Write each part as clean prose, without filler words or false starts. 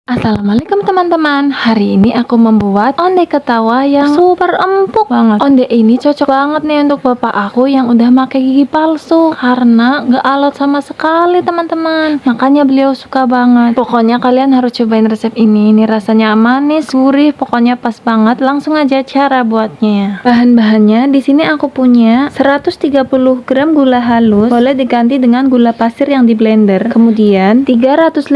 Assalamualaikum teman-teman. Hari ini aku membuat onde ketawa yang super empuk banget. Onde ini cocok banget nih untuk bapak aku yang udah pakai gigi palsu karena nggak alot sama sekali teman-teman. Makanya beliau suka banget. Pokoknya kalian harus cobain resep ini. Ini rasanya manis, gurih, pokoknya pas banget. Langsung aja cara buatnya. Bahan-bahannya di sini aku punya 130 gram gula halus, boleh diganti dengan gula pasir yang di blender. Kemudian 350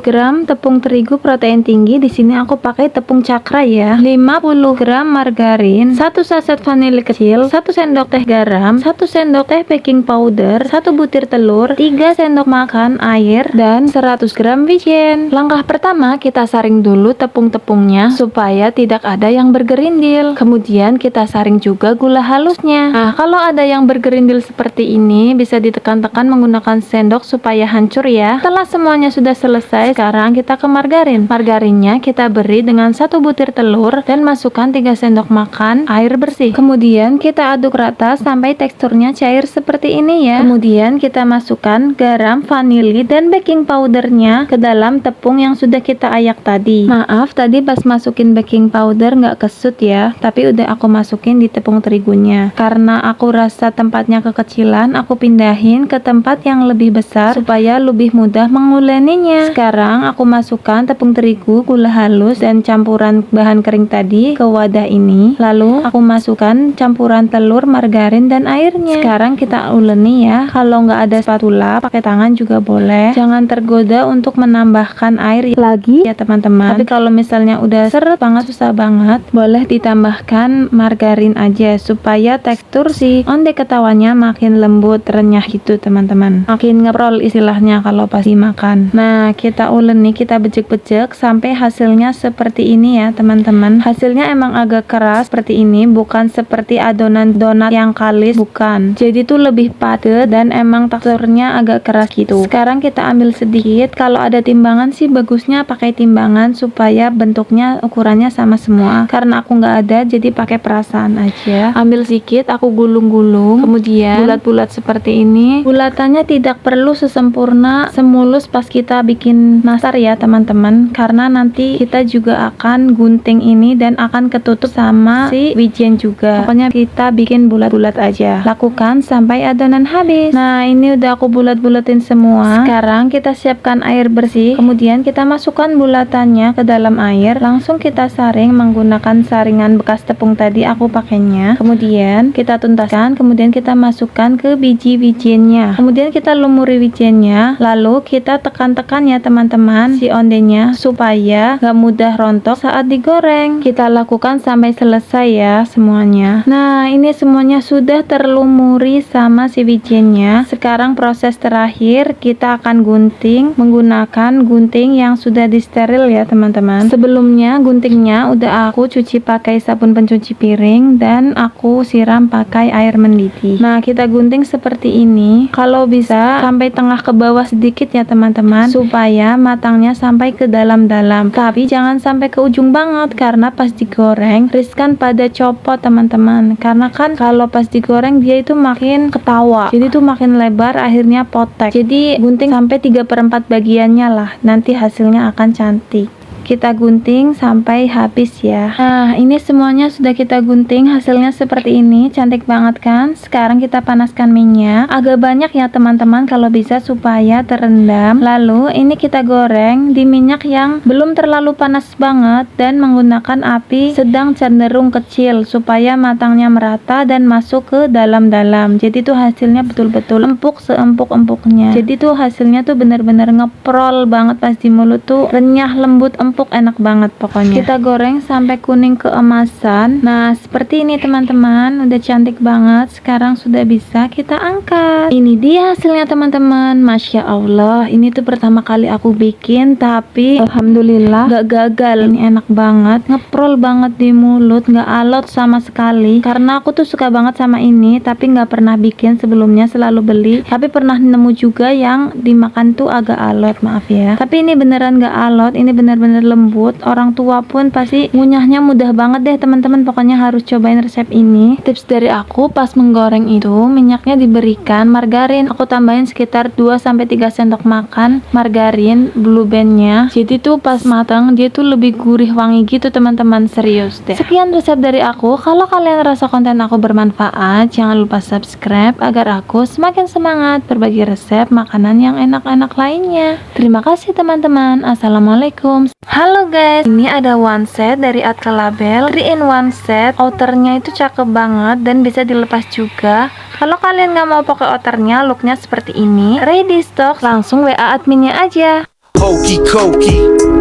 gram tepung terigu protein tinggi. Di sini aku pakai tepung cakra ya. 50 gram margarin, 1 saset vanili kecil, 1 sendok teh garam, 1 sendok teh baking powder, 1 butir telur, 3 sendok makan air, dan 100 gram wijen. Langkah pertama, kita saring dulu tepung-tepungnya supaya tidak ada yang bergerindil. Kemudian kita saring juga gula halusnya. Nah, kalau ada yang bergerindil seperti ini, bisa ditekan-tekan menggunakan sendok supaya hancur ya. Setelah semuanya sudah selesai, sekarang kita ke margarin. Margarinnya kita beri dengan 1 butir telur dan masukkan 3 sendok makan air bersih. Kemudian kita aduk rata sampai teksturnya cair seperti ini ya. Kemudian kita masukkan garam, vanili, dan baking powdernya ke dalam tepung yang sudah kita ayak tadi. Maaf tadi pas masukin baking powder nggak kesut ya, tapi udah aku masukin di tepung terigunya. Karena aku rasa tempatnya kekecilan, aku pindahin ke tempat yang lebih besar supaya lebih mudah menguleninya. Sekarang aku masukkan tepung terigu, gula halus, dan campuran bahan kering tadi ke wadah ini. Lalu aku masukkan campuran telur, margarin, dan airnya. Sekarang kita uleni ya. Kalau nggak ada spatula, pakai tangan juga boleh. Jangan tergoda untuk menambahkan air lagi ya teman-teman. Tapi kalau misalnya udah seret banget, susah banget, boleh ditambahkan margarin aja supaya tekstur si onde ketawanya makin lembut, renyah gitu teman-teman. Makin ngeprol istilahnya kalau pas dimakan. Nah, kita uleni, kita bejek-bejek sampai hasilnya seperti ini ya teman-teman. Hasilnya emang agak keras seperti ini, bukan seperti adonan donat yang kalis, bukan. Jadi tuh lebih padat dan emang teksturnya agak keras gitu. Sekarang kita ambil sedikit. Kalau ada timbangan sih bagusnya pakai timbangan supaya bentuknya ukurannya sama semua. Karena aku nggak ada, jadi pakai perasaan aja. Ambil sedikit, aku gulung-gulung, kemudian bulat-bulat seperti ini. Bulatannya tidak perlu sesempurna semulus pas kita bikin nastar ya teman-teman, karena nanti kita juga akan gunting ini dan akan ketutup sama si wijen juga. Pokoknya kita bikin bulat-bulat aja. Lakukan sampai adonan habis. Nah, ini udah aku bulat-bulatin semua. Sekarang kita siapkan air bersih, kemudian kita masukkan bulatannya ke dalam air. Langsung kita saring menggunakan saringan bekas tepung tadi aku pakainya. Kemudian kita tuntaskan, kemudian kita masukkan ke biji wijennya. Kemudian kita lumuri wijennya, lalu kita tekan-tekan ya teman-teman si ondenya supaya gak mudah rontok saat digoreng. Kita lakukan sampai selesai ya semuanya. Nah, ini semuanya sudah terlumuri sama si wijennya. Sekarang proses terakhir, kita akan gunting menggunakan gunting yang sudah disteril ya teman-teman. Sebelumnya guntingnya udah aku cuci pakai sabun pencuci piring dan aku siram pakai air mendidih. Nah, kita gunting seperti ini. Kalau bisa sampai tengah ke bawah sedikit ya teman-teman, supaya matangnya sampai ke dalam-dalam. Tapi jangan sampai ke ujung banget karena pas digoreng riskan pada copot teman-teman. Karena kan kalau pas digoreng dia itu makin ketawa. Jadi tuh makin lebar akhirnya potek. Jadi gunting sampai 3/4 bagiannya lah. Nanti hasilnya akan cantik. Kita gunting sampai habis ya. Nah, ini semuanya sudah kita gunting, hasilnya seperti ini, cantik banget kan. Sekarang kita panaskan minyak agak banyak ya teman-teman kalau bisa supaya terendam. Lalu ini kita goreng di minyak yang belum terlalu panas banget dan menggunakan api sedang cenderung kecil supaya matangnya merata dan masuk ke dalam-dalam. Jadi tuh hasilnya betul-betul empuk seempuk-empuknya. Jadi tuh hasilnya tuh bener-bener ngeprol banget pas di mulut tuh, renyah, lembut, empuk, enak banget pokoknya. Kita goreng sampai kuning keemasan. Nah, seperti ini teman-teman, udah cantik banget. Sekarang sudah bisa kita angkat. Ini dia hasilnya teman-teman. Masya Allah, ini tuh pertama kali aku bikin, tapi alhamdulillah gak gagal. Ini enak banget, ngeprol banget di mulut, gak alot sama sekali. Karena aku tuh suka banget sama ini, tapi gak pernah bikin sebelumnya, selalu beli. Tapi pernah nemu juga yang dimakan tuh agak alot, maaf ya. Tapi ini beneran gak alot, ini bener-bener bener-bener lembut. Orang tua pun pasti ngunyahnya mudah banget deh teman-teman. Pokoknya harus cobain resep ini. Tips dari aku, pas menggoreng itu minyaknya diberikan margarin. Aku tambahin sekitar 2-3 sendok makan margarin Blue Band-nya. Jadi tuh pas matang dia tuh lebih gurih wangi gitu teman-teman, serius deh. Sekian resep dari aku. Kalau kalian rasa konten aku bermanfaat, jangan lupa subscribe agar aku semakin semangat berbagi resep makanan yang enak-enak lainnya. Terima kasih teman-teman. Assalamualaikum. Halo guys, ini ada one set dari Atka Label, 3 in 1 set. Outernya itu cakep banget dan bisa dilepas juga. Kalau kalian nggak mau pakai outernya, looknya seperti ini. Ready stock, langsung WA adminnya aja. Hokey cokey.